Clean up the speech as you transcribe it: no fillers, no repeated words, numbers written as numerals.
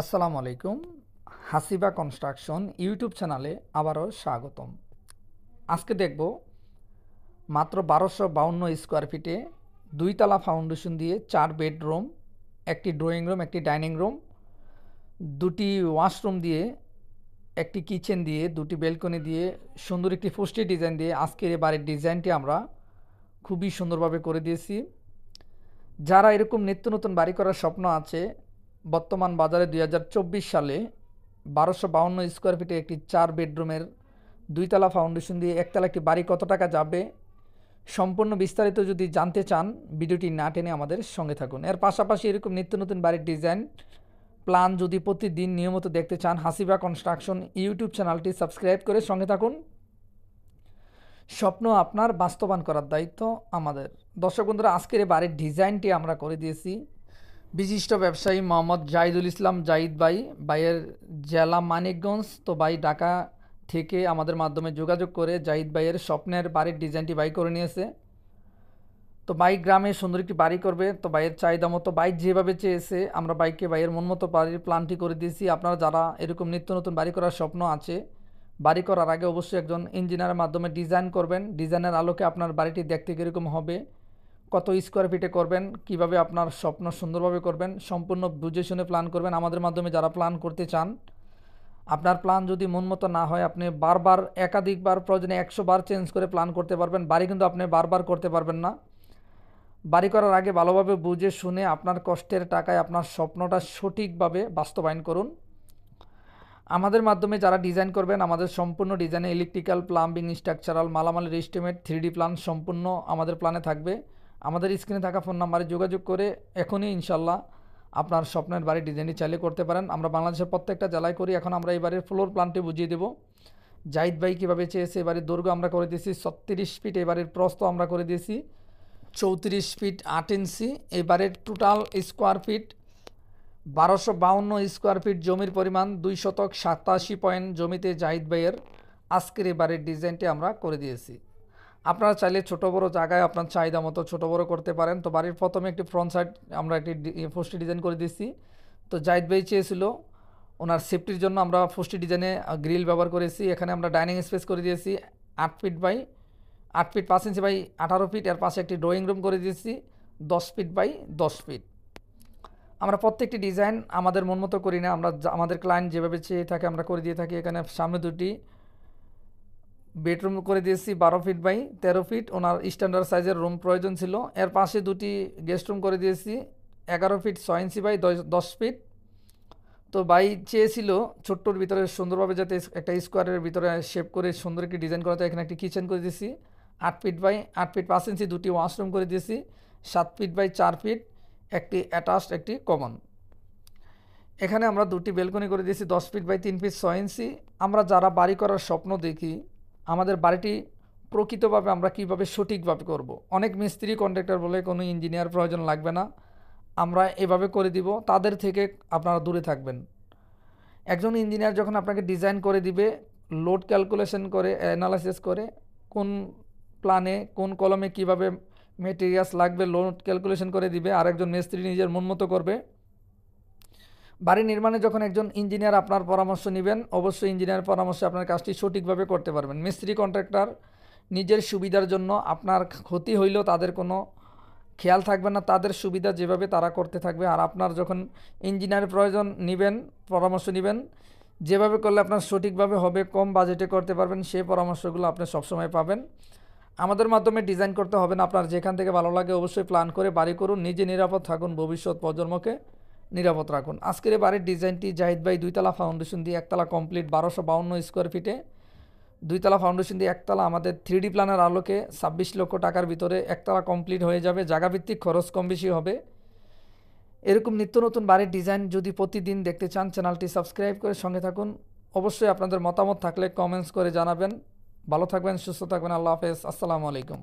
আসসালামু আলাইকুম। হাসিবা construction YouTube চ্যানেলে আবারও স্বাগতম। আজকে দেখব মাত্র 1252 স্কোয়ার ফিটে 2 তলা ফাউন্ডেশন দিয়ে 4 বেডরুম, একটি ড্রয়িং রুম, একটি ডাইনিং রুম, 2টি ওয়াশরুম দিয়ে, একটি কিচেন দিয়ে, 2টি ব্যালকনি দিয়ে, সুন্দর একটি ফুস্টি ডিজাইন দিয়ে আজকের এই বাড়ির ডিজাইনটি আমরা খুবই সুন্দরভাবে করে দিয়েছি। যারা এরকম নিত্য নতুন বাড়ি করার স্বপ্ন আছে, বর্তমান বাজারে 2024 সালে 1252 স্কোয়ার ফিটে একটি 4 বেডরুমের 2 তলা ফাউন্ডেশন দিয়ে 1 তলা একটি বাড়ি কত টাকা যাবে, সম্পূর্ণ বিস্তারিত যদি জানতে চান ভিডিওটি না টেনে আমাদের সঙ্গে থাকুন। এর পাশাপাশি এরকম নিত্য নতুন বাড়ির ডিজাইন প্ল্যান যদি প্রতিদিন নিয়মিত দেখতে চান, হাসিবা কনস্ট্রাকশন ইউটিউব চ্যানেলটি সাবস্ক্রাইব করে সঙ্গে থাকুন। স্বপ্ন আপনার বাস্তবায়ন করার দায়িত্ব আমাদের। দর্শক বন্ধুরা, আজকের এই বাড়ির ডিজাইনটি আমরা করে দিয়েছি বিশিষ্ট ব্যবসায়ী মোহাম্মদ জাহিদুল ইসলাম জাহিদ ভাইয়ের জেলা মানিকগঞ্জ। তো ভাই ঢাকা থেকে আমাদের মাধ্যমে যোগাযোগ করে জাহিদ ভাইয়ের স্বপ্নের বাড়ির ডিজাইনটি ভাই করে নিয়েছে। তো ভাই গ্রামে সুন্দর একটি বাড়ি করবে, তো ভাইয়ের চাহিদা মতো ভাই যেভাবে চেয়েছে আমরা ভাইয়ের মন মতো বাড়ির প্ল্যানটি করে দিয়েছি। আপনারা যারা এরকম নিত্য নতুন বাড়ি করার স্বপ্ন আছে, বাড়ি করার আগে অবশ্যই একজন ইঞ্জিনিয়ারের মাধ্যমে ডিজাইন করবেন। ডিজাইনের আলোকে আপনার বাড়িটি দেখতে কীরকম হবে, কত স্কোয়ার ফিটে করবেন, কিভাবে আপনার স্বপ্ন সুন্দরভাবে করবেন, সম্পূর্ণ বুঝে শুনে প্ল্যান করবেন। আমাদের মাধ্যমে যারা প্ল্যান করতে চান, আপনার প্ল্যান যদি মন মতো না হয় আপনি বারবার একাধিকবার প্রয়োজনে 100 বার চেঞ্জ করে প্ল্যান করতে পারবেন। বাড়ি কিন্তু আপনি বারবার করতে পারবেন না। বাড়ি করার আগে ভালোভাবে বুঝে শুনে আপনার কষ্টের টাকায় আপনার স্বপ্নটা সঠিকভাবে বাস্তবায়ন করুন। আমাদের মাধ্যমে যারা ডিজাইন করবেন, আমাদের সম্পূর্ণ ডিজাইনে ইলেকট্রিক্যাল, প্লাম্বিং, স্ট্রাকচারাল, মালামালের এস্টিমেট, 3D প্ল্যান সম্পূর্ণ আমাদের প্ল্যানে থাকবে। আমাদের স্ক্রিনে থাকা ফোন নাম্বারে যোগাযোগ করে এখনই ইনশাল্লাহ আপনার স্বপ্নের বাড়ির ডিজাইনটি চাইলে করতে পারেন। আমরা বাংলাদেশের প্রত্যেকটা জেলায় করি। এখন আমরা এই বাড়ির ফ্লোর প্ল্যানটি বুঝিয়ে দেব। জাহিদ ভাই কীভাবে চেয়েছে এই বাড়ির দৈর্ঘ্য আমরা করে দিয়েছি 36 ফিট, এই বাড়ির প্রস্থ আমরা করে দিয়েছি 34 ফিট 8 ইঞ্চি। এই বাড়ির total square feet 1252 square feet. জমির পরিমাণ 287 পয়েন্ট জমিতে জাহিদ ভাইয়ের আজকের এই বাড়ির ডিজাইনটি আমরা করে দিয়েছি। আপনারা চাইলে ছোটো বড়ো জায়গায় আপনার চাহিদা মতো ছোটো বড়ো করতে পারেন। তো বাড়ির প্রথমে একটি ফ্রন্ট সাইড আমরা একটি ফুস্টি ডিজাইন করে দিয়েছি। তো জাহিদ ভাই চেয়েছিল ওনার সেফটির জন্য আমরা ফুস্টি ডিজাইনে গ্রিল ব্যবহার করেছি। এখানে আমরা ডাইনিং স্পেস করে দিয়েছি 8 feet by 8 feet 5 inch by 18 feet. এর পাশে একটি ড্রয়িং রুম করে দিয়েছি 10 ফিট বাই 10 ফিট। আমরা প্রত্যেকটি ডিজাইন আমাদের মন মতো করি না, আমরা আমাদের ক্লায়েন্ট যেভাবে চেয়ে থাকে আমরা করে দিয়ে থাকি। এখানে সামনে 2টি বেডরুম করে দিয়েছি 12 feet by 13 feet, owner standard সাইজের রুম প্রয়োজন ছিল। এর পাশে 2টি গেস্ট রুম করে দিয়েছি 11 ফিট 6 ইঞ্চি বাই 10 ফিট। তো ভাই চেয়েছিল ছোট্টর ভিতরে সুন্দরভাবে যাতে একটা স্কোয়ারের ভিতরে শেপ করে সুন্দর একটি ডিজাইন করা যায়। এখানে একটি কিচেন করে দিয়েছি 8 ফিট বাই 8 ফিট 5 ইঞ্চি, 2টি ওয়াশরুম করে দিয়েছি 7 ফিট বাই 4 ফিট, একটি অ্যাটাচড একটি কমন। এখানে আমরা 2টি ব্যালকনি করে দিয়েছি 10 ফিট বাই 3 ফিট 6 ইঞ্চি। আমরা যারা বাড়ি করার স্বপ্ন দেখি, আমাদের বাড়িটি প্রকৃতভাবে আমরা কিভাবে সঠিকভাবে করব। অনেক মিস্ত্রি কন্ট্রাক্টর বলে কোনো ইঞ্জিনিয়ার প্রয়োজন লাগবে না, আমরা এভাবে করে দিব, তাদের থেকে আপনারা দূরে থাকবেন। একজন ইঞ্জিনিয়ার যখন আপনাকে ডিজাইন করে দিবে, লোড ক্যালকুলেশন করে, অ্যানালাইসিস করে, কোন প্ল্যানে কোন কলমে কিভাবে মেটেরিয়ালস লাগবে লোড ক্যালকুলেশন করে দিবে। আর একজন মিস্ত্রি নিজের মন মতো করবে। বাড়ি নির্মাণে যখন একজন ইঞ্জিনিয়ার আপনার পরামর্শ নেবেন, অবশ্যই ইঞ্জিনিয়ার পরামর্শে আপনার কাজটি সঠিকভাবে করতে পারবেন। মিস্ত্রি কন্ট্রাক্টর নিজের সুবিধার জন্য আপনার ক্ষতি হইলেও তাদের কোনো খেয়াল থাকবে না, তাদের সুবিধা যেভাবে তারা করতে থাকবে। আর আপনার যখন ইঞ্জিনিয়ারের প্রয়োজন নেবেন, পরামর্শ নেবেন, যেভাবে করলে আপনার সঠিকভাবে হবে, কম বাজেটে করতে পারবেন, সেই পরামর্শগুলো আপনি সবসময় পাবেন। আমাদের মাধ্যমে ডিজাইন করতে হবে না, আপনার যেখান থেকে ভালো লাগে অবশ্যই প্ল্যান করে বাড়ি করুন, নিজে নিরাপদ থাকুন, ভবিষ্যৎ প্রজন্মকে নিরাপদ রাখুন। আজকের এই বাড়ির ডিজাইনটি জাহিদ ভাই 2 তলা ফাউন্ডেশন দিয়ে 1 তলা কমপ্লিট 1252 স্কোয়ার ফিটে 2 তলা ফাউন্ডেশন দিয়ে 1 তলা আমাদের 3D প্ল্যানের আলোকে 26 লক্ষ টাকার ভিতরে 1 তলা কমপ্লিট হয়ে যাবে। জায়গাভিত্তিক খরচ কম বেশি হবে। এরকম নিত্য নতুন বাড়ির ডিজাইন যদি প্রতিদিন দেখতে চান, চ্যানেলটি সাবস্ক্রাইব করে সঙ্গে থাকুন। অবশ্যই আপনাদের মতামত থাকলে কমেন্টস করে জানাবেন। ভালো থাকবেন, সুস্থ থাকবেন। আল্লাহ হাফেজ, আসসালামু আলাইকুম।